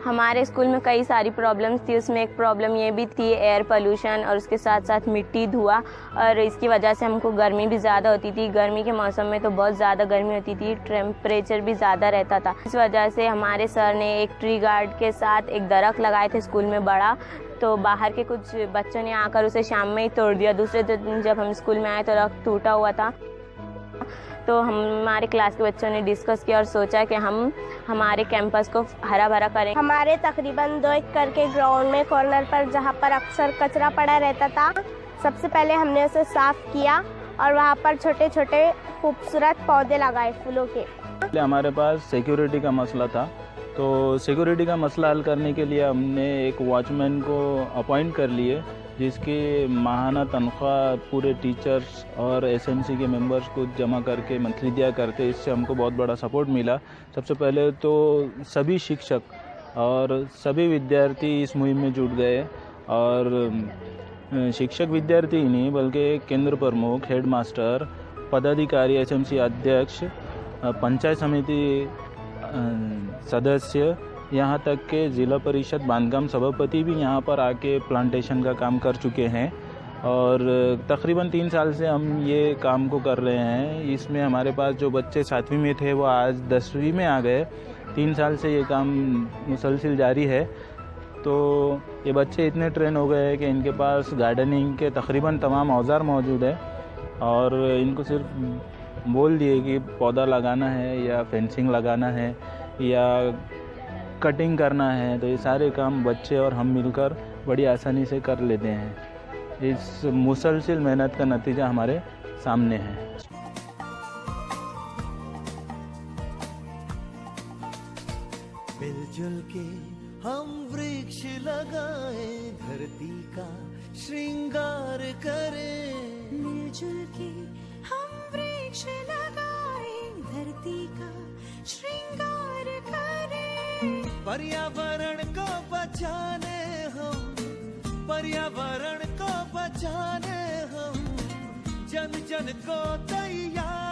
हमारे स्कूल में कई सारी प्रॉब्लम्स थी। उसमें एक प्रॉब्लम ये भी थी एयर पोल्यूशन, और उसके साथ साथ मिट्टी, धुआं, और इसकी वजह से हमको गर्मी भी ज़्यादा होती थी। गर्मी के मौसम में तो बहुत ज़्यादा गर्मी होती थी, टेम्परेचर भी ज़्यादा रहता था। इस वजह से हमारे सर ने एक ट्री गार्ड के साथ एक दरख्त लगाए थे स्कूल में बड़ा, तो बाहर के कुछ बच्चों ने आकर उसे शाम में ही तोड़ दिया। दूसरे दिन जब हम स्कूल में आए तो दरख्त टूटा हुआ था। तो हमारे क्लास के बच्चों ने डिस्कस किया और सोचा कि हम हमारे कैंपस को हरा भरा करें। हमारे तकरीबन 2 एकड़ के ग्राउंड में कॉर्नर पर जहाँ पर अक्सर कचरा पड़ा रहता था, सबसे पहले हमने उसे साफ किया और वहाँ पर छोटे छोटे खूबसूरत पौधे लगाए फूलों के। हमारे पास सिक्योरिटी का मसला था, तो सिक्योरिटी का मसला हल करने के लिए हमने एक वॉचमैन को अपॉइंट कर लिए, जिसकी माहाना तनख्वाह पूरे टीचर्स और एसएमसी के मेंबर्स को जमा करके मंथली दिया करते। इससे हमको बहुत बड़ा सपोर्ट मिला। सबसे पहले तो सभी शिक्षक और सभी विद्यार्थी इस मुहिम में जुट गए, और शिक्षक विद्यार्थी ही नहीं बल्कि केंद्र प्रमुख, हेडमास्टर, पदाधिकारी, एसएमसी अध्यक्ष, पंचायत समिति सदस्य, यहाँ तक के ज़िला परिषद बांधकाम सभापति भी यहाँ पर आके प्लांटेशन का काम कर चुके हैं। और तकरीबन 3 साल से हम ये काम को कर रहे हैं। इसमें हमारे पास जो बच्चे 7वीं में थे वो आज 10वीं में आ गए। 3 साल से ये काम मुसलसिल जारी है। तो ये बच्चे इतने ट्रेन हो गए हैं कि इनके पास गार्डनिंग के तकरीबन तमाम औजार मौजूद है, और इनको सिर्फ बोल दिए कि पौधा लगाना है या फेंसिंग लगाना है या कटिंग करना है, तो ये सारे काम बच्चे और हम मिलकर बड़ी आसानी से कर लेते हैं। इस मुसलसिल मेहनत का नतीजा हमारे सामने है। मिलजुल के हम वृक्ष लगाएं, धरती का श्रृंगार करें। मिलजुल के हम वृक्ष लगाएं, धरती का श्रृंगार करें। पर्यावरण को बचाने हम, पर्यावरण को बचाने हम जन जन को तैयार